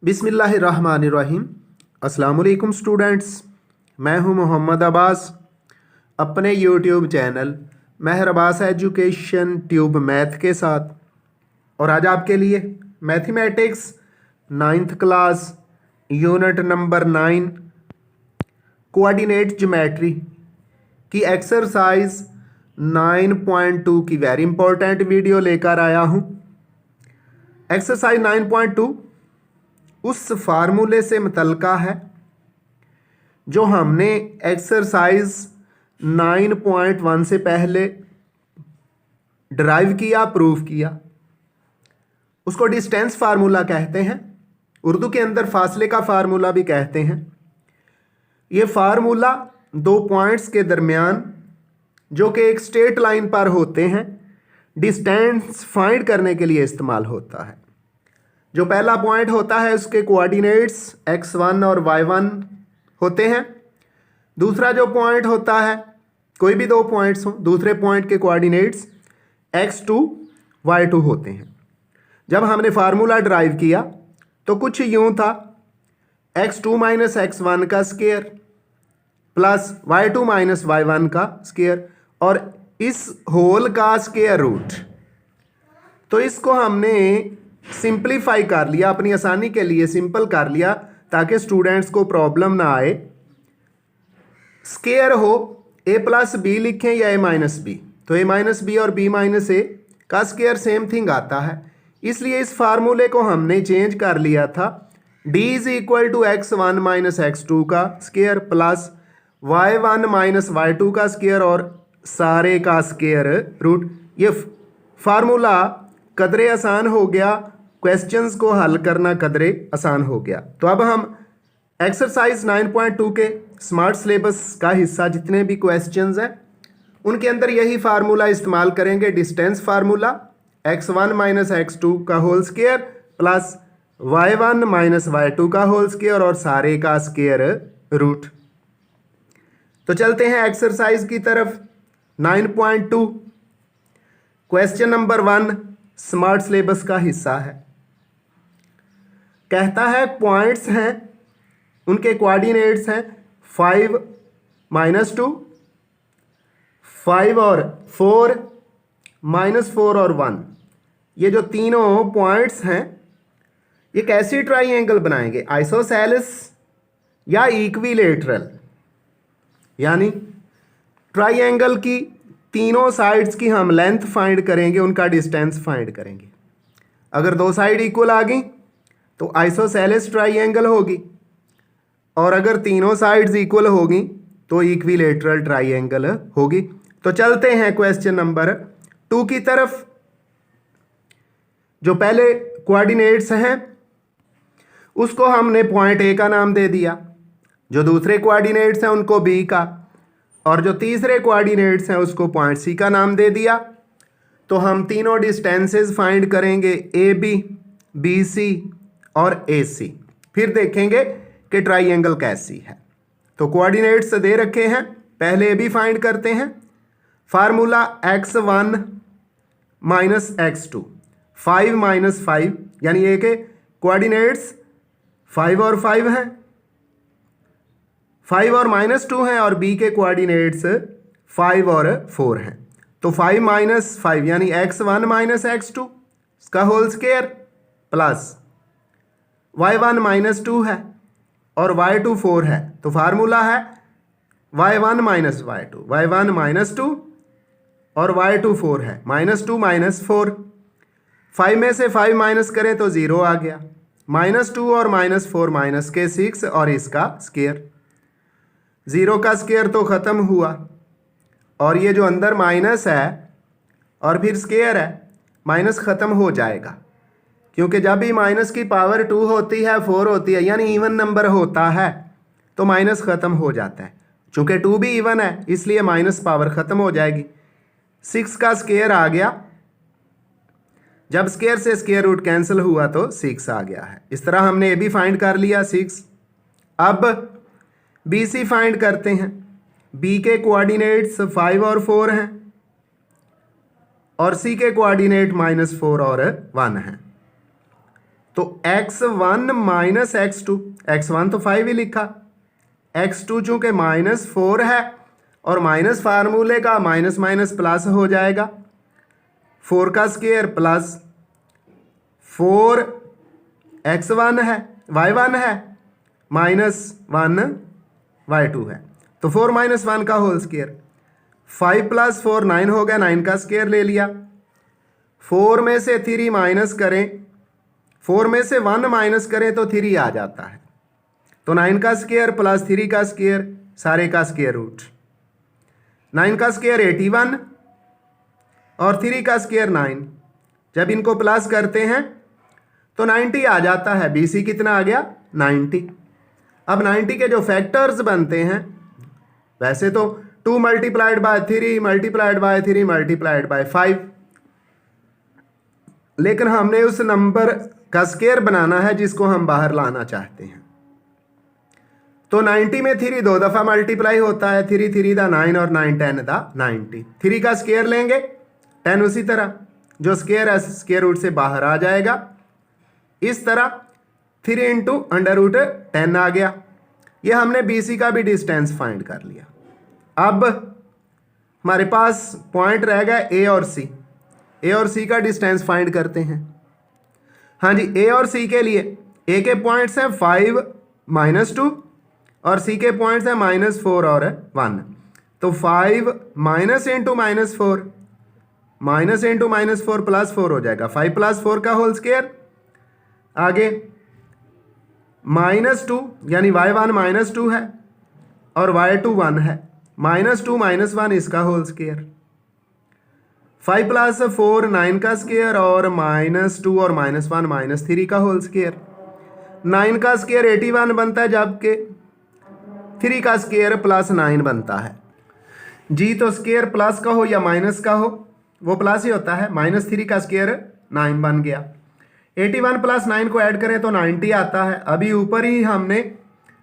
बिस्मिल्लाहिर्रहमानिर्रहीम। अस्सलाम वालेकुम स्टूडेंट्स, मैं हूं मोहम्मद अब्बास। अपने यूट्यूब चैनल महर अब्बास एजुकेशन ट्यूब मैथ के साथ, और आज आपके लिए mathematics 9th class unit number 9 coordinate geometry की एक्सरसाइज 9.2 की वेरी इंपॉर्टेंट वीडियो लेकर आया हूं। एक्सरसाइज 9.2 उस फार्मूले से मुतल्लिका है जो हमने एक्सरसाइज 9.1 से पहले डिराइव किया, प्रूफ किया। उसको डिस्टेंस फार्मूला कहते हैं, उर्दू के अंदर फासले का फार्मूला भी कहते हैं। ये फार्मूला दो पॉइंट्स के दरमियान जो कि एक स्ट्रेट लाइन पर होते हैं डिस्टेंस फाइंड करने के लिए इस्तेमाल होता है। जो पहला पॉइंट होता है उसके कोऑर्डिनेट्स x1 और y1 होते हैं। दूसरा जो पॉइंट होता है, कोई भी दो पॉइंट्स हो, दूसरे पॉइंट के कोऑर्डिनेट्स x2 y2 होते हैं। जब हमने फार्मूला ड्राइव किया तो कुछ यूं था, x2 माइनस x1 का square plus y2 minus y1 का स्क्वायर और इस होल का स्क्वायर रूट। तो इसको हमने सिंपलीफाई कर लिया, अपनी आसानी के लिए सिंपल कर लिया ताकि स्टूडेंट्स को प्रॉब्लम ना आए। स्क्वायर हो a प्लस बी लिखें या a माइनस बी, तो a माइनस बी और b माइनस ए का स्क्वायर सेम थिंग आता है। इसलिए इस फार्मूले को हमने चेंज कर लिया था। d is equal to x1 minus x2 का square plus y1 minus y2 का स्क्वायर और सारे का स्क्वायर रूट। ये फार्मूला कदरे आसान हो गया, क्वेश्चंस को हल करना कदरे आसान हो गया। तो अब हम एक्सरसाइज 9.2 के स्मार्ट सिलेबस का हिस्सा जितने भी क्वेश्चंस हैं उनके अंदर यही फार्मूला इस्तेमाल करेंगे, distance formula x1 minus x2 का whole square plus y1 minus y2 का होल स्क्वायर और सारे का स्क्वायर रूट। तो चलते हैं एक्सरसाइज की तरफ। 9.2 क्वेश्चन नंबर 1 स्मार्ट सिलेबस का हिस्सा है। कहता है पॉइंट्स हैं, उनके कोऑर्डिनेट्स हैं 5 माइनस 2, 5 और 4, माइनस 4 और 1। ये जो तीनों पॉइंट्स हैं ये कैसी ट्राइंगल बनाएंगे, आइसोसेलेस या इक्विलेटरल। यानी ट्राइंगल की तीनों साइड्स की हम लेंथ फाइंड करेंगे, उनका डिस्टेंस फाइंड करेंगे। अगर दो साइड इक्वल आ गई तो आइसोसेलेस ट्राइंगल होगी, और अगर तीनों साइड्स इक्वल होगी तो इक्विलेटरल ट्राइंगल होगी। तो चलते हैं क्वेश्चन नंबर 2 की तरफ। जो पहले कोऑर्डिनेट्स हैं उसको हमने पॉइंट ए का नाम दे दिया, जो दूसरे कोऑर्डिनेट्स हैं उनको बी का, और जो तीसरे कोऑर्डिनेट्स हैं उसको पॉइंट सी का नाम दे दिया। तो हम तीनों डिस्टेंसेस फाइंड करेंगे, ए बी, बी सी और ए सी। फिर देखेंगे कि ट्राइंगल कैसी है। तो कोऑर्डिनेट्स दे रखे हैं, पहले ए बी फाइंड करते हैं। Formula x1 minus x2, 5 minus 5, यानी ए के कोऑर्डिनेट्स 5 और 5 हैं, 5 और माइनस 2 हैं, और बी के कोऑर्डिनेट्स 5 और 4 हैं। तो 5 माइनस 5 यानी x1 माइनस x2 इसका whole square plus y1 minus 2 है और y2 4 है। तो फार्मूला है y1 minus y2, y1 minus 2 और y2 4 है, माइनस 2 माइनस 4। 5 में से 5 माइनस करें तो 0 आ गया, माइनस 2 और माइनस 4 माइनस के 6 और इसका स्क्वायर। 0 का स्क्वायर तो ख़त्म हुआ, और ये जो अंदर माइनस है और फिर स्क्वायर है, माइनस ख़त्म हो जाएगा, क्योंकि जब भी माइनस की पावर 2 होती है, 4 होती है, यानी इवन नंबर होता है तो माइनस ख़त्म हो जाता है। चूँकि 2 भी इवन है इसलिए माइनस पावर ख़त्म हो जाएगी। 6 का स्क्वायर आ गया, जब स्क्वायर से स्क्वायर रूट कैंसिल हुआ तो 6 आ गया है। इस तरह हमने ए बी फाइंड कर लिया 6। अब बी सी फाइंड करते हैं। बी के कोऑर्डिनेट्स 5 और 4 हैं और सी के कोऑर्डिनेट माइनस 4 और 1 हैं। तो x1 माइनस x2, x1 तो 5 ही लिखा, x2 चूंकि -4 है और माइनस फार्मूले का माइनस माइनस प्लस हो जाएगा, 4 का स्क्वायर प्लस 4 x1 है, y1 है, -1 y2 है, तो 4 - 1 का होल स्क्वायर, 5 + 4 9 हो गया, 9 का स्क्वायर ले लिया, 4 में से 3 माइनस करें, 4 में से 1 माइनस करें तो 3 आ जाता है, तो 9 का स्क्वायर प्लस 3 का स्क्वायर, सारे का स्क्वायर रूट, 9 का स्क्वायर 81 और 3 का स्क्वायर 9, जब इनको प्लस करते हैं तो 90 आ जाता है। BC कितना आ गया? 90। अब 90 के जो फैक्टर्स बनते हैं, वैसे तो 2 × 3 × 3 × 3 × 5, लेकिन हमने उस नंबर का स्क्वायर बनाना है जिसको हम बाहर लाना चाहते हैं। तो 90 में 3 2 दफ़ा मल्टीप्लाई होता है, 3 3 दा 9 और 9 10 दा 90, 3 का स्क्वायर लेंगे, 10 उसी तरह जो स्क्वायर है स्क्वायर रूट से बाहर आ जाएगा, इस तरह 3 × √10 आ गया। ये हमने BC का भी डिस्टेंस फाइंड कर लिया। अब हमारे पास पॉइंट रह गया A और C, A और C का डिस्टेंस फाइंड करते हैं। हाँ जी, A और C के लिए A के पॉइंट्स हैं 5 -2 और C के पॉइंट्स हैं -4 और 1, तो 5 minus into -4 minus into -4 plus 4 हो जाएगा, 5 + 4 का होल स्क्वायर, आगे -2 यानी y1 -2 है और y2 1 है, -2 - 1 इसका होल स्क्वायर, 5 + 4 9 का स्क्वायर और -2 और -1 -3 का होल स्क्वायर, 9 का स्क्वायर 81 बनता है, जबकि 3 का स्क्वायर +9 बनता है। जी तो स्क्वायर प्लस का हो या माइनस का हो वो प्लस ही होता है, -3 का स्क्वायर 9 बन गया, 81 + 9 को ऐड करें तो 90 आता है। अभी ऊपर ही हमने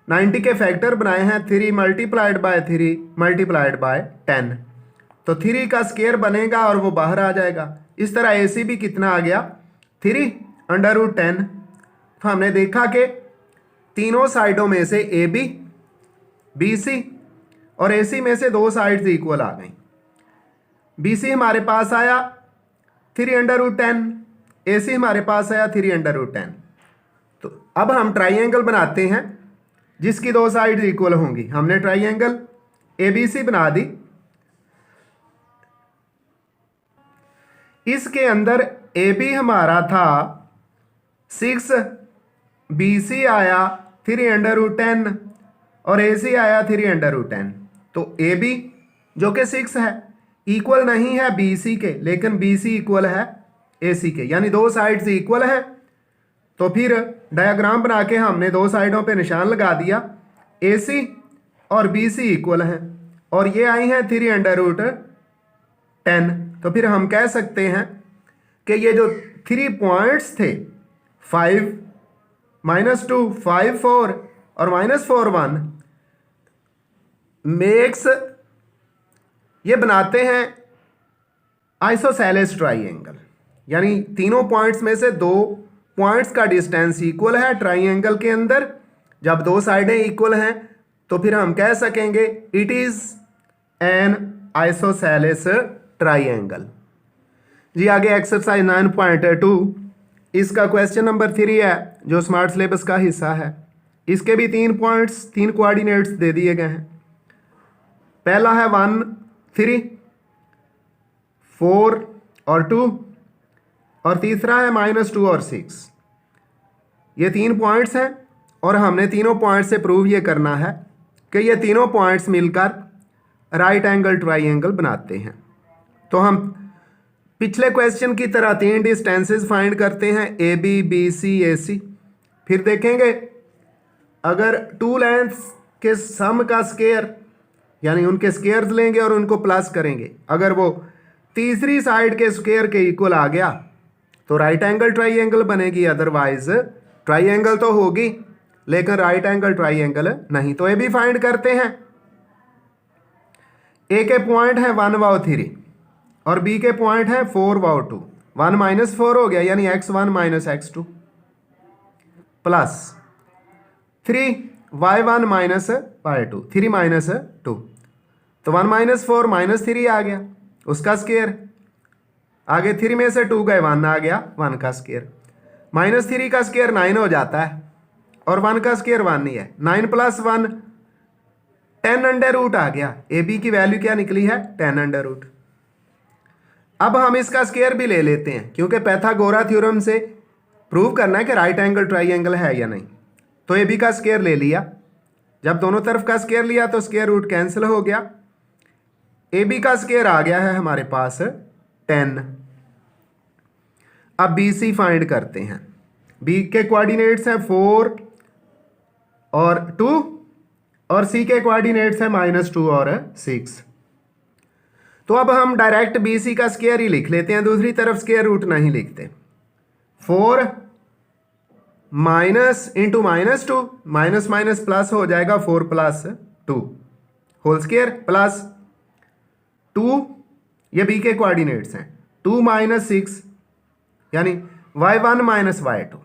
90 के फैक्टर बनाए हैं, 3 × 3 × 10, तो 3 का स्क्वायर बनेगा और वो बाहर आ जाएगा। इस तरह AC भी कितना आ गया? 3 √10। तो हमने देखा कि तीनों साइडों में से AB, BC और AC में से 2 साइड्स इक्वल आ गई। BC हमारे पास आया 3 √10, AC हमारे पास आया 3 √10। तो अब हम ट्राइंगल बनाते हैं जिसकी 2 साइड्स इक्वल होंगी। हमने ट्राइंगल ABC बना दी, इसके अंदर AB हमारा था 6, BC आया 3 √10 और AC आया 3 √10। तो AB जो कि 6 है इक्वल नहीं है BC के, लेकिन BC इक्वल है AC के, यानी 2 साइड्स इक्वल है। तो फिर डायग्राम बना के हमने 2 साइडों पे निशान लगा दिया, AC और BC इक्वल हैं और ये आई हैं 3 √10। तो फिर हम कह सकते हैं कि ये जो 3 पॉइंट्स थे 5 -2 5 4 और -4 1 मेक्स, ये बनाते हैं आइसोसेलेस ट्राइंगल, यानी तीनों पॉइंट्स में से 2 पॉइंट्स का डिस्टेंस इक्वल है ट्राइंगल के अंदर। जब 2 साइडें इक्वल हैं तो फिर हम कह सकेंगे it is an isosceles triangle. जी आगे एक्सरसाइज 9.2, इसका क्वेश्चन नंबर 3 है जो स्मार्ट सिलेबस का हिस्सा है। इसके भी 3 पॉइंट्स 3 कोऑर्डिनेट्स दे दिए गए हैं। पहला है 1 3 4 और 2 और तीसरा है -2 और 6। ये 3 पॉइंट्स हैं और हमने तीनों पॉइंट्स से प्रूव ये करना है कि ये तीनों पॉइंट्स मिलकर राइट एंगल ट्राइंगल बनाते हैं। तो हम पिछले क्वेश्चन की तरह 3 डिस्टेंसेस फाइंड करते हैं, AB BC AC। फिर देखेंगे अगर 2 लेंथ्स के सम का स्क्वायर, यानी उनके स्क्वायर्स लेंगे और उनको प्लस करेंगे, अगर वो तीसरी साइड के स्क्वायर के इक्वल आ गया तो राइट एंगल ट्राइंगल बनेगी, अदरवाइज ट्राइंगल तो होगी लेकिन राइट एंगल ट्राइंगल नहीं। तो ये भी फाइंड करते हैं। A के पॉइंट है 1 व 3 और B के पॉइंट है 4 व 2, 1 - 4 हो गया यानी x1 - x2। Plus 3y1 minus y2, 3 minus 2, तो 1 माइनस 4 माइनस 3 आ गया, उसका स्केयर। आगे 3 में से 2 गए, 1 आ गया, 1 का स्केयर। माइनस 3 का स्केयर 9 हो जाता है और 1 का स्केयर 1 ही है। 9 प्लस 1 10 अंडर रूट आ गया। ए बी की वैल्यू क्या निकली है? 10 अंडर रूट। अब हम इसका स्केयर भी ले लेते हैं क्योंकि पाइथागोरस थ्योरम से प्रूव करना है कि राइट एंगल ट्राइंगल है या नहीं। तो ए बी का स्केयर ले लिया। जब दोनों तरफ का स्केयर लिया तो स्केयर रूट कैंसिल हो गया। ए बी का स्केयर आ गया है हमारे पास 10। अब बी सी फाइंड करते हैं। बी के कोऑर्डिनेट्स हैं 4 और 2 और सी के कोऑर्डिनेट्स हैं -2 और 6। तो अब हम डायरेक्ट बी सी का स्केयर ही लिख लेते हैं, दूसरी तरफ स्केयर रूट नहीं लिखते। 4 minus into -2, minus minus plus हो जाएगा, 4 प्लस 2 होल स्केयर प्लस 2, ये बी के कोऑर्डिनेट्स हैं, 2 माइनस 6 यानी y1 माइनस y2।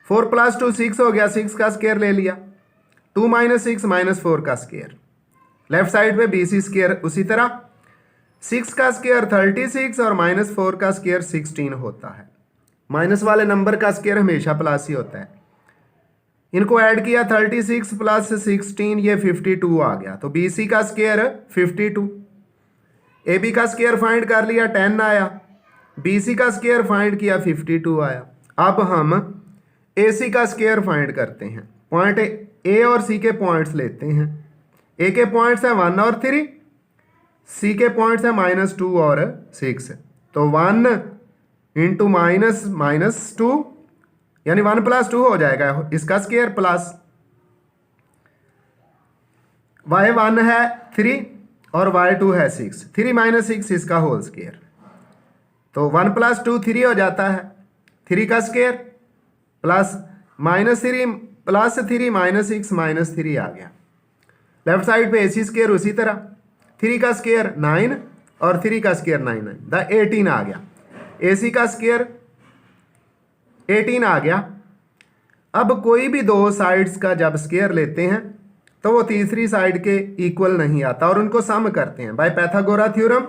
4 प्लस 2 6 हो गया, 6 का स्केयर ले लिया। 2 माइनस 6 माइनस 4 का स्केयर। लेफ्ट साइड पे बी सी स्केयर उसी तरह, 6 का स्केयर 36 और -4 का स्केयर 16 होता है। माइनस वाले नंबर का स्केयर हमेशा प्लस ही होता है। इनको ऐड किया, 36 प्लस 16 ये 52 आ गया। तो बी सी का स्केयर 52। ए बी का स्केयर फाइंड कर लिया, 10 आया। बी सी का स्केयर फाइंड किया, 52 आया। अब हम ए सी का स्केयर फाइंड करते हैं। पॉइंट ए और सी के पॉइंट्स लेते हैं। ए के पॉइंट्स हैं 1 और 3, सी के पॉइंट्स हैं -2 और 6। तो 1 इंटू -2 यानी 1 प्लस 2 हो जाएगा इसका स्केयर, प्लस y1 है 3 और y2 है 6, 3 माइनस 6 इसका होल स्केयर। तो 1 प्लस 2 3 हो जाता है, 3 का स्केयर प्लस -3 प्लस 3 -6 -3 आ गया। लेफ्ट साइड पे AC स्केयर उसी तरह, 3 का स्केयर 9 और 3 का स्केयर 9 है, 18 आ गया। AC का स्केयर 18 आ गया। अब कोई भी दो साइड्स का जब स्केयर लेते हैं तो वो तीसरी साइड के इक्वल नहीं आता और उनको सम करते हैं बाय पाइथागोरस थ्योरम।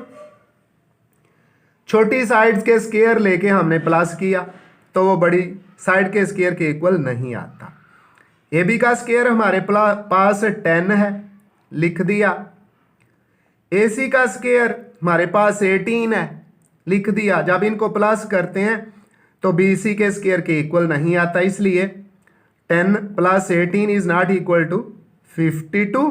छोटी साइड्स के स्केयर लेके हमने प्लस किया तो वो बड़ी साइड के स्केयर के इक्वल नहीं आता। ए बी का स्केयर हमारे पास 10 है, लिख दिया। ए सी का स्केयर हमारे पास 18 है, लिख दिया। जब इनको प्लस करते हैं तो बी सी के स्केयर के इक्वल नहीं आता, इसलिए 10 plus 18 is not equal to 52,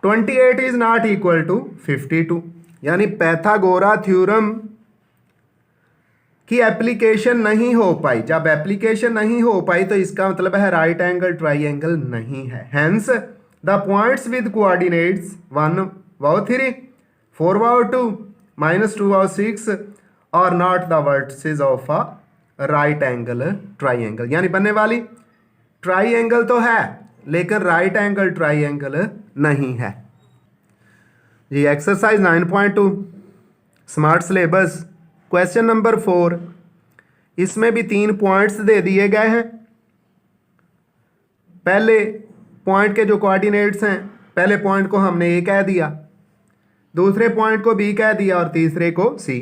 28 is not equal to 52। यानी पाइथागोरस थ्योरम की एप्लीकेशन नहीं हो पाई। जब एप्लीकेशन नहीं हो पाई तो इसका मतलब है राइट एंगल ट्राइंगल नहीं है। Hence the points with coordinates 1 wow 3, 4 wow 2, -2 wow 6 और not the vertices of a right angle triangle. यानी बनने वाली ट्राइंगल तो है लेकिन राइट एंगल ट्राइंगल नहीं है। जी exercise 9.2 smart syllabus question number 4। इसमें भी 3 पॉइंट्स दे दिए गए हैं। पहले पॉइंट के जो कोऑर्डिनेट्स हैं, पहले पॉइंट को हमने ए कह दिया, दूसरे पॉइंट को बी कह दिया और तीसरे को सी।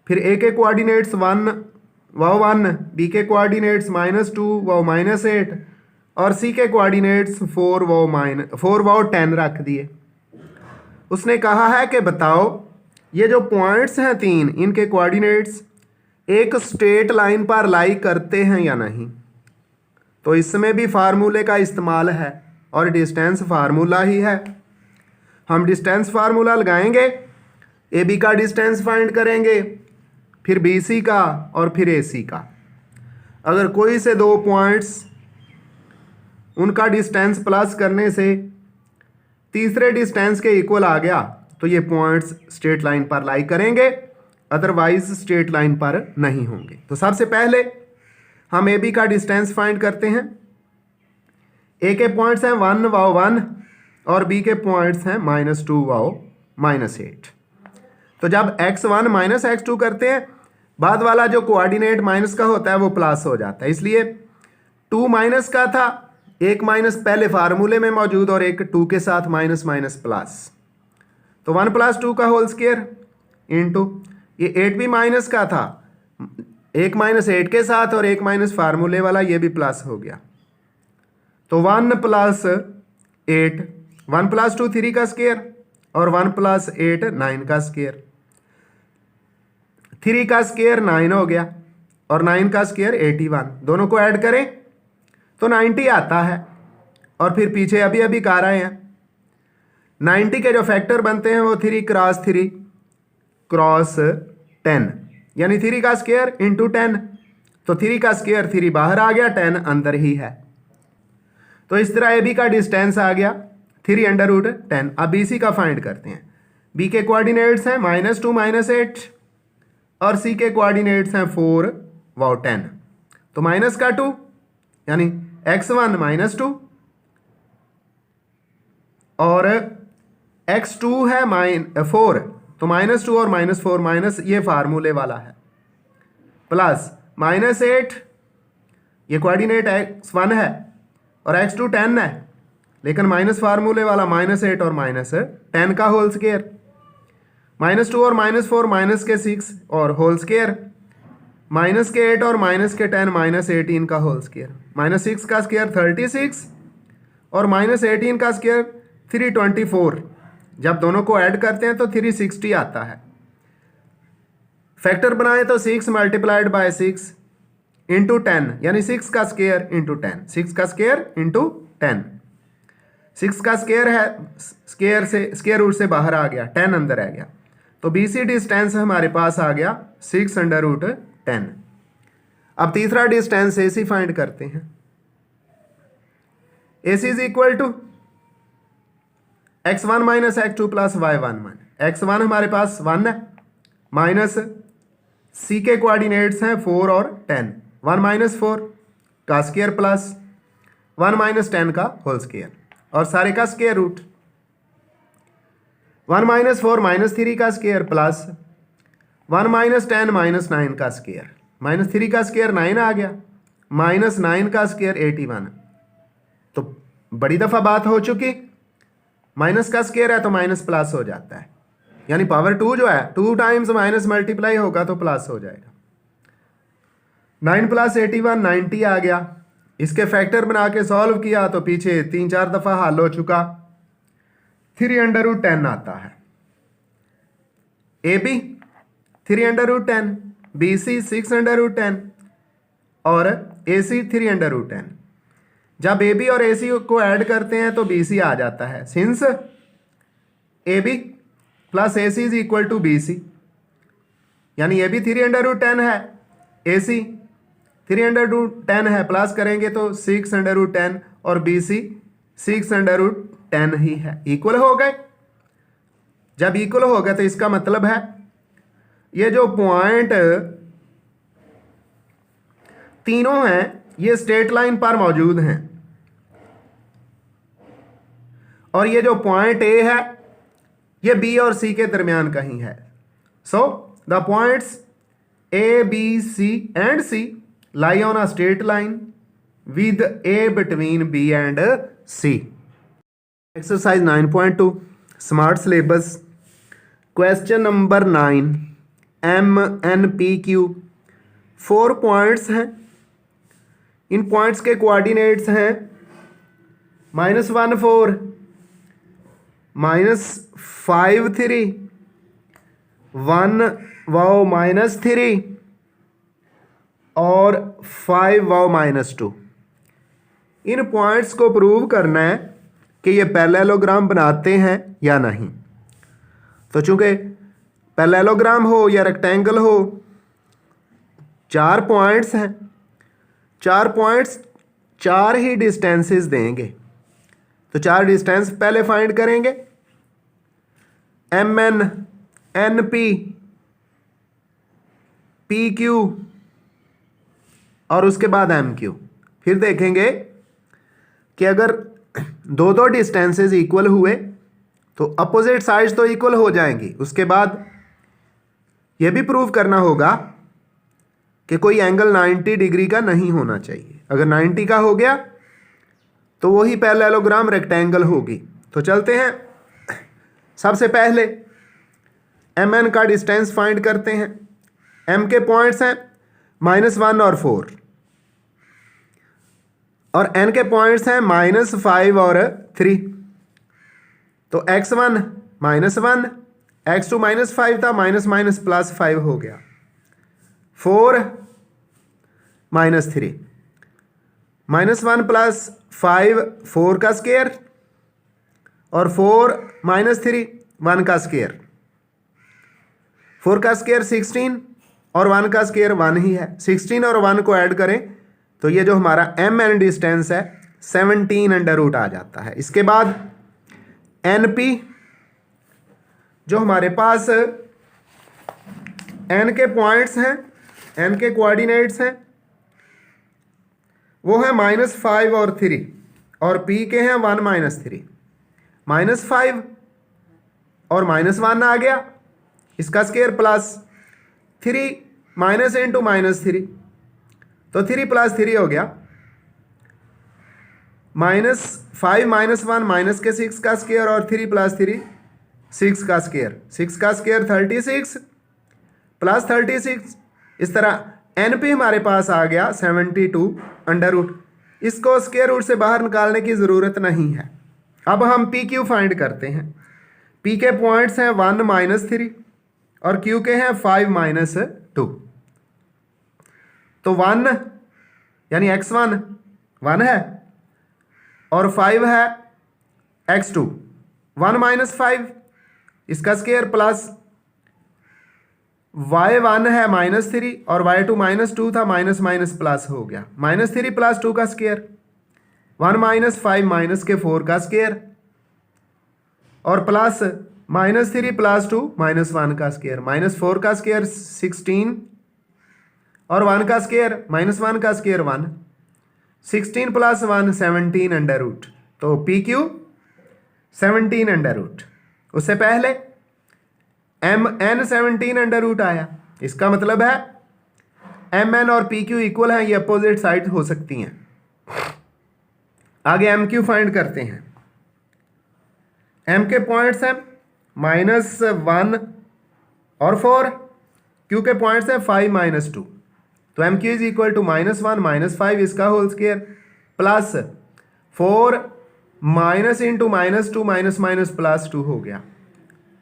फिर ए के कोऑर्डिनेट्स 1 वाओ 1, बी के कोऑर्डिनेट्स -2 वाओ -8 और सी के कोऑर्डिनेट्स 4 वाओ 10 रख दिए। उसने कहा है कि बताओ ये जो पॉइंट्स हैं 3, इनके कोऑर्डिनेट्स एक स्ट्रेट लाइन पर लाई करते हैं या नहीं। तो इसमें भी फार्मूले का इस्तेमाल है और डिस्टेंस फार्मूला ही है। हम डिस्टेंस फार्मूला लगाएंगे, ए बी का डिस्टेंस फाइंड करेंगे, फिर बी सी का और फिर ए सी का। अगर कोई से दो पॉइंट्स उनका डिस्टेंस प्लस करने से तीसरे डिस्टेंस के इक्वल आ गया तो ये पॉइंट्स स्ट्रेट लाइन पर लाई करेंगे, अदरवाइज स्ट्रेट लाइन पर नहीं होंगे। तो सबसे पहले हम ए बी का डिस्टेंस फाइंड करते हैं। ए के पॉइंट्स हैं 1 वाओ 1 और बी के पॉइंट्स हैं -2 वाओ -8। तो जब x1 -x2 करते हैं बाद वाला जो कोऑर्डिनेट माइनस का होता है वो प्लस हो जाता है, इसलिए 2 माइनस का था, एक माइनस पहले फार्मूले में मौजूद और एक 2 के साथ माइनस माइनस प्लस, तो 1 + 2 का होल स्क्वायर इंटू ये 8 भी माइनस का था, एक माइनस 8 के साथ और एक माइनस फार्मूले वाला, ये भी प्लस हो गया, तो 1 + 8, 1 + 2 3 का स्क्वायर और 1 + 8 9 का स्क्वायर, 3 का स्क्वायर 9 हो गया और 9 का स्क्वायर 81, दोनों को ऐड करें तो 90 आता है। और फिर पीछे अभी अभी कर रहे हैं, 90 के जो फैक्टर बनते हैं वो 3 × 3 × 10, यानी 3 का स्क्वायर इंटू 10, तो 3 का स्क्वायर 3 बाहर आ गया, 10 अंदर ही है। तो इस तरह ए बी का डिस्टेंस आ गया 3√10। अब बी सी का फाइंड करते हैं। बी के कोऑर्डिनेट्स हैं -2 -8 और सी के कोऑर्डिनेट्स हैं 4 व 10, तो माइनस का 2 यानी x1 -2 और x2 है 4, तो -2 और -4 माइनस ये फार्मूले वाला है, प्लस -8 ये कोऑर्डिनेट x1 है और x2 10 है, लेकिन माइनस फार्मूले वाला -8 और -10 का होल स्क्वायर, -2 और -4 माइनस के 6 और होल स्क्वायर, माइनस के 8 और माइनस के 10 -18 का होल स्क्वायर, -6 का स्क्वायर 36 और -18 का स्क्वायर 324, जब दोनों को ऐड करते हैं तो 360 आता है। फैक्टर बनाए तो 6 × 6 इंटू 10, यानी 6 का स्क्वायर इंटू 10, 6 का स्क्वायर इंटू 10, 6 का स्क्वायर है, स्क्वायर से स्क्वायर रूट से बाहर आ गया, 10 अंदर आ गया, तो बी सी डिस्टेंस हमारे पास आ गया 6√10। अब तीसरा डिस्टेंस ए सी फाइंड करते हैं। A C is equal to x1 - x2 + y1 - x1 हमारे पास 1 है, माइनस सी के कोऑर्डिनेट्स हैं 4 और 10, 1 - 4 का स्क्वायर प्लस 1 - 10 का होल स्क्वायर और सारे का स्क्वायर रूट, 1 - 4 -3 का स्क्वायर प्लस 1 - 10 -9 का स्क्वायर, -3 का स्क्वायर 9 आ गया, -9 का स्क्वायर 81, तो बड़ी दफ़ा बात हो चुकी, माइनस का स्क्वायर है तो माइनस प्लस हो जाता है, यानी पावर 2 जो है 2 टाइम्स माइनस मल्टीप्लाई होगा तो प्लस हो जाएगा। 9 + 81 90 आ गया, इसके फैक्टर बना के सॉल्व किया तो पीछे 3-4 दफ़ा हल हो चुका, 3√10 आता है। ए बी 3√10, बी सी 6√10 और ए सी 3√10। जब ए बी और ए सी को ऐड करते हैं तो बी सी आ जाता है, since A B + A C is equal to B C, यानी ए बी 3√10 है, ए सी 3√10 है, प्लस करेंगे तो 6√10 और बी सी 6√10 ही है, इक्वल हो गए। जब इक्वल हो गए तो इसका मतलब है ये जो पॉइंट तीनों हैं ये स्ट्रेट लाइन पर मौजूद हैं और ये जो पॉइंट ए है ये बी और सी के दरमियान कहीं है। So the points A B C and C lie on a straight line with A between B and C. Exercise 9.2 smart syllabus, question number 9, MNPQ 4 points हैं, इन पॉइंट्स के कोऑर्डिनेट्स हैं -1 4 -5 3 1 वाओ -3 और 5 वाओ -2। इन पॉइंट्स को prove करना है कि ये पैरेललोग्राम बनाते हैं या नहीं। तो चूंकि पैरेललोग्राम हो या रेक्टेंगल हो, 4 पॉइंट्स हैं, 4 पॉइंट्स 4 ही डिस्टेंसेस देंगे, तो 4 डिस्टेंस पहले फाइंड करेंगे, MN NP PQ और उसके बाद MQ। फिर देखेंगे कि अगर दो डिस्टेंसेस इक्वल हुए तो अपोजिट साइड्स तो इक्वल हो जाएंगी। उसके बाद यह भी प्रूव करना होगा कि कोई एंगल 90 डिग्री का नहीं होना चाहिए। अगर 90 का हो गया तो वही पैरेललोग्राम रेक्टेंगल होगी। तो चलते हैं, सबसे पहले एम एन का डिस्टेंस फाइंड करते हैं। एम के पॉइंट्स हैं -1 और 4 और एन के पॉइंट्स हैं -5 और 3। तो x1 -1, x2 -5 था, माइनस माइनस प्लस 5 हो गया, 4 -3, -1 प्लस 5 4 का स्क्वायर और 4 -3 1 का स्क्वायर, 4 का स्क्वायर 16 और 1 का स्क्वायर 1 ही है। 16 और 1 को ऐड करें तो ये जो हमारा एम एन डिस्टेंस है 17 आ जाता है। इसके बाद एन पी जो हमारे पास एन के पॉइंट्स हैं, एन के कोऑर्डिनेट्स हैं, वो है -5 और 3 और पी के हैं 1 -3। -5 और -1 आ गया, इसका स्क्वायर प्लस 3 माइनस इंटू -3, तो 3 + 3 हो गया, -5 -1 माइनस के 6 का स्क्वायर और 3 + 3 6 का स्क्वायर, 6 का स्क्वायर 36 + 36। इस तरह एन पी हमारे पास आ गया 72 इसको स्क्वायर रूट से बाहर निकालने की ज़रूरत नहीं है। अब हम पी क्यू फाइंड करते हैं। पी के पॉइंट्स हैं 1 -3 और क्यू के हैं 5 -2। तो 1 यानी x1 1 है और 5 है x2, 1 -5 इसका स्क्वायर प्लस y1 है -3 और y2 -2 था, माइनस माइनस प्लस हो गया, -3 + 2 का स्क्वायर, 1 -5 माइनस के 4 का स्क्वायर और प्लस -3 + 2 -1 का स्क्वायर, -4 का स्क्वायर 16 और 1 का स्क्वायर -1 का स्क्वायर 1, 16 + 1 17 तो पी क्यू 17 उससे पहले एम एन 17 आया। इसका मतलब है एम एन और पी क्यू इक्वल हैं, ये अपोजिट साइड हो सकती हैं। आगे एम क्यू फाइंड करते हैं। एम के पॉइंट्स हैं -1 और 4, क्यू के पॉइंट्स हैं 5 -2, तो M Q is equal to -1 -5 इसका whole square plus 4 minus into -2 minus plus 2 हो गया,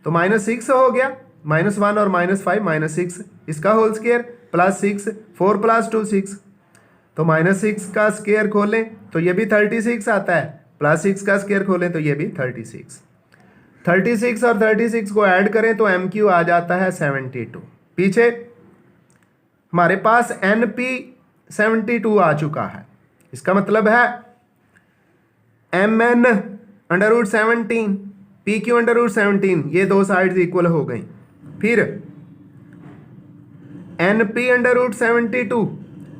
तो -6 हो गया, -1 और -5 -6 इसका होल स्क्वायर प्लस 6, 4 + 2 6, तो -6 का स्क्वायर खोलें तो ये भी 36 आता है, +6 का स्क्वायर खोलें तो ये भी 36 और 36 को ऐड करें तो एम क्यू आ जाता है 72। पीछे हमारे पास एन पी 72 आ चुका है। इसका मतलब है एम एन √17 पी क्यू √17, ये दो साइड्स इक्वल हो गई। फिर एन पी √72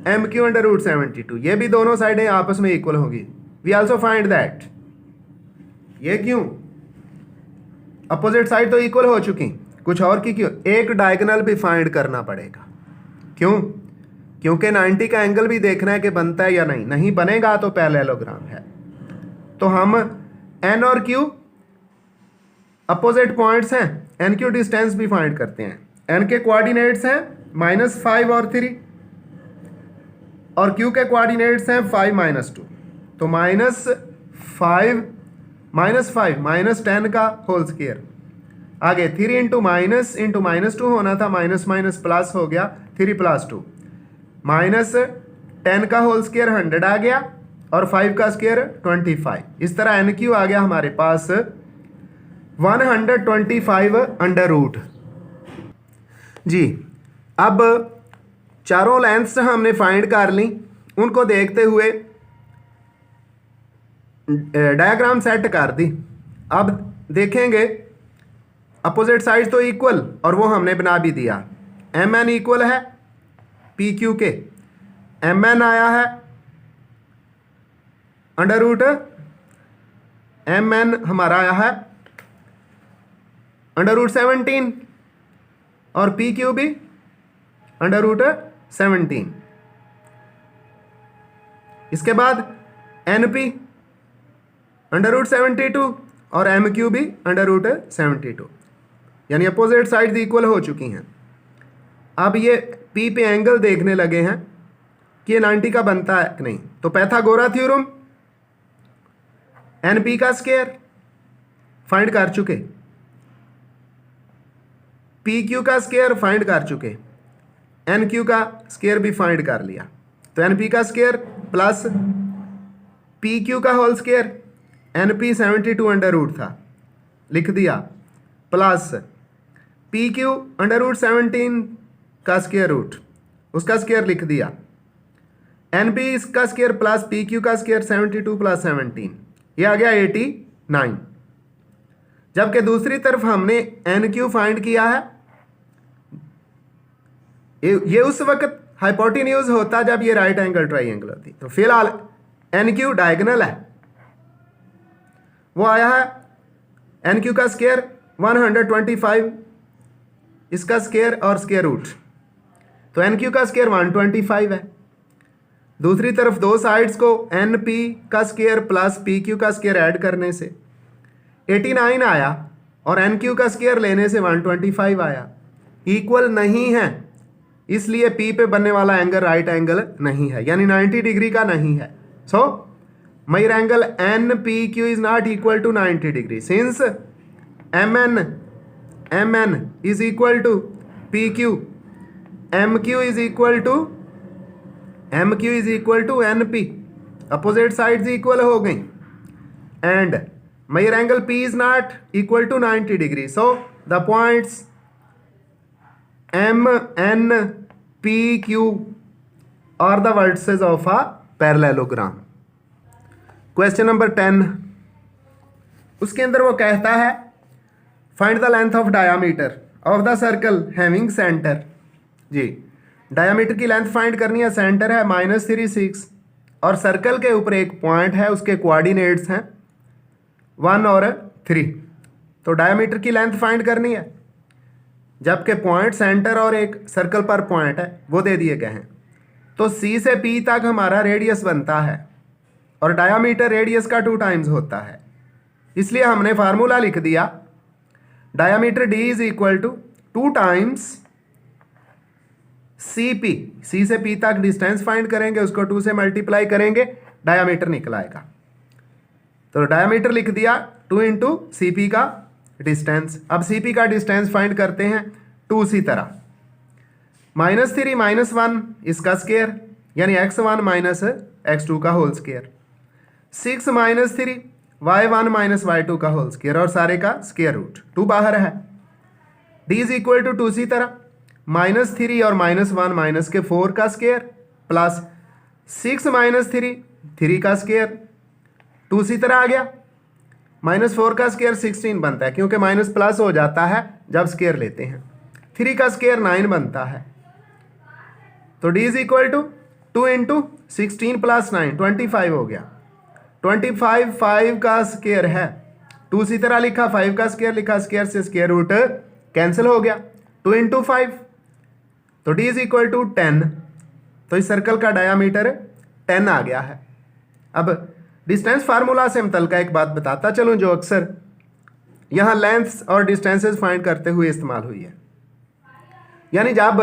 एम क्यू √72, ये भी दोनों साइडें आपस में इक्वल होगी। वी आल्सो फाइंड दैट, ये क्यों, अपोजिट साइड तो इक्वल हो चुकी, कुछ और की क्यों, एक डायगोनल भी फाइंड करना पड़ेगा। क्यों? क्योंकि 90 का एंगल भी देखना है कि बनता है या नहीं, नहीं बनेगा तो पैरेललोग्राम है। तो हम एन और क्यू अपोजिट पॉइंट्स हैं, एन क्यू डिस्टेंस भी फाइंड करते हैं। एन के कोऑर्डिनेट्स हैं -5 और 3 और क्यू के कोऑर्डिनेट्स हैं 5 -2, तो -5 -10 का होल स्क्वायर, आगे 3 इंटू -2 होना था, माइनस माइनस प्लस हो गया, 3 + 2 -10 का होल स्क्वायर 100 आ गया और 5 का स्क्वायर 25। इस तरह एन क्यू आ गया हमारे पास 125 जी। अब चारों लेंथ्स हमने फाइंड कर ली, उनको देखते हुए डायग्राम सेट कर दी। अब देखेंगे अपोजिट साइड तो इक्वल और वो हमने बना भी दिया। एम एन इक्वल है पी क्यू के, एम एन आया है एम एन हमारा आया है √17 और पी क्यू भी 17। इसके बाद NP √72 और MQ भी √72, यानी अपोजिट साइड्स इक्वल हो चुकी हैं। अब ये P पे एंगल देखने लगे हैं कि ये 90 का बनता है कि नहीं। तो पैथागोरा थ्योरम, NP का स्क्वायर फाइंड कर चुके, PQ का स्क्वायर फाइंड कर चुके, NQ का स्क्वायर भी फाइंड कर लिया। तो NP का स्क्वायर प्लस PQ का होल स्क्वायर, NP 72 √ था, लिख दिया, प्लस PQ √17 का स्क्वायर रूट, उसका स्क्वायर लिख दिया, NP इसका स्क्वायर प्लस PQ का स्क्वायर 72 + 17, ये आ गया 89। जबकि दूसरी तरफ हमने NQ फाइंड किया है, ये उस वक्त हाइपोटेन्यूज होता जब ये राइट एंगल ट्राइंगल होती। तो फिलहाल NQ डायगोनल है, वो आया है NQ का स्क्वायर 125, इसका स्क्वायर और स्क्वायर रूट, तो NQ का स्क्वायर 125 है। दूसरी तरफ दो साइड्स को NP का स्क्वायर प्लस PQ का स्क्वायर ऐड करने से 89 आया और NQ का स्क्वायर लेने से 125 आया। इक्वल नहीं है, इसलिए P पे बनने वाला एंगल राइट एंगल नहीं है, यानी 90 डिग्री का नहीं है। So measure angle NPQ is not equal to 90 degree since MN is equal to PQ, MQ is equal to NP, opposite sides equal हो गई, and measure angle P is not equal to 90 degree. So the points MNPQ are the vertices of a parallelogram। Question number 10, उसके अंदर वो कहता है find the length of diameter of the circle having centre. जी, diameter की length find करनी है, centre है -36 और सर्कल के ऊपर एक पॉइंट है, उसके कोऑर्डिनेट्स हैं 1 और 3। तो डायामीटर की लेंथ फाइंड करनी है, जबकि पॉइंट सेंटर और एक सर्कल पर पॉइंट है वो दे दिए गए हैं। तो C से P तक हमारा रेडियस बनता है और डायामीटर रेडियस का 2 टाइम्स होता है, इसलिए हमने फार्मूला लिख दिया diameter D is equal to 2 times CP। C से P तक डिस्टेंस फाइंड करेंगे, उसको 2 से मल्टीप्लाई करेंगे, डायामीटर निकल आएगा। तो डायामीटर लिख दिया 2 × CP का डिस्टेंस। अब CP का डिस्टेंस फाइंड करते हैं 2 सी तरह, -3 -1 इसका स्क्वायर यानी x1 - x2 का होल स्क्वायर, 6 - 3 y1 - y2 का होल स्क्वायर और सारे का स्क्वायर रूट, 2 बाहर है। D इज इक्वल टू 2 सी तरह, -3 और -1 माइनस के 4 का स्क्वायर प्लस 6 - 3 3 का स्क्वायर, 2 सी तरह आ गया, -4 का स्क्वायर 16 बनता है क्योंकि माइनस प्लस हो जाता है जब स्क्वायर लेते हैं, 3 का स्क्वायर 9 बनता है। तो D इज इक्वल टू 2 × 16 + 9 25 हो गया, 25 5 का स्क्वायर है, 2 सी तरह लिखा, 5 का स्क्वायर लिखा, स्क्वायर से स्क्वायर रूट कैंसिल हो गया, 2 × 5, तो D इज इक्वल टू 10। तो इस सर्कल का डायामीटर 10 आ गया है। अब डिस्टेंस फार्मूला से मुतल्लिक़ एक बात बताता चलूँ जो अक्सर यहाँ लेंथ्स और डिस्टेंसेस फाइंड करते हुए इस्तेमाल हुई है, यानी जब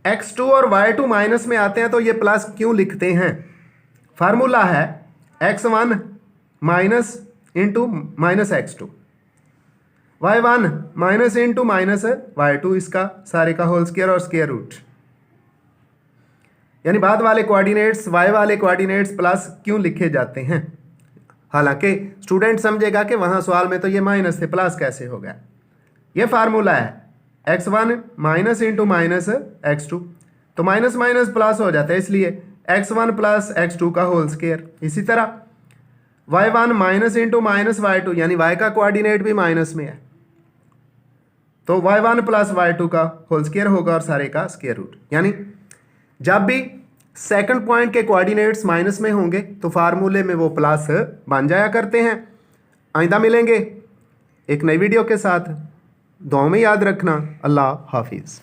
x2 और y2 माइनस में आते हैं तो ये प्लस क्यों लिखते हैं। फार्मूला है x1 minus into -x2, y1 minus into -y2, इसका सारे का होल स्क्वायर और स्क्वायर रूट, यानी बाद वाले कोऑर्डिनेट्स y वाले कोऑर्डिनेट्स प्लस क्यों लिखे जाते हैं। हालांकि स्टूडेंट समझेगा कि वहाँ सवाल में तो ये माइनस थे, प्लस कैसे हो गया। ये फार्मूला है x1 माइनस इंटू -x2, तो माइनस माइनस प्लस हो जाता है, इसलिए x1 + x2 का होल स्क्वायर। इसी तरह y1 माइनस इंटू -y2, यानी y का कोऑर्डिनेट भी माइनस में है, तो y1 + y2 का होल स्क्वायर होगा और सारे का स्क्वायर रूट। यानी जब भी सेकंड पॉइंट के कोऑर्डिनेट्स माइनस में होंगे तो फार्मूले में वो प्लस बन जाया करते हैं। आइंदा मिलेंगे एक नई वीडियो के साथ, दुआ में याद रखना। अल्लाह हाफिज़।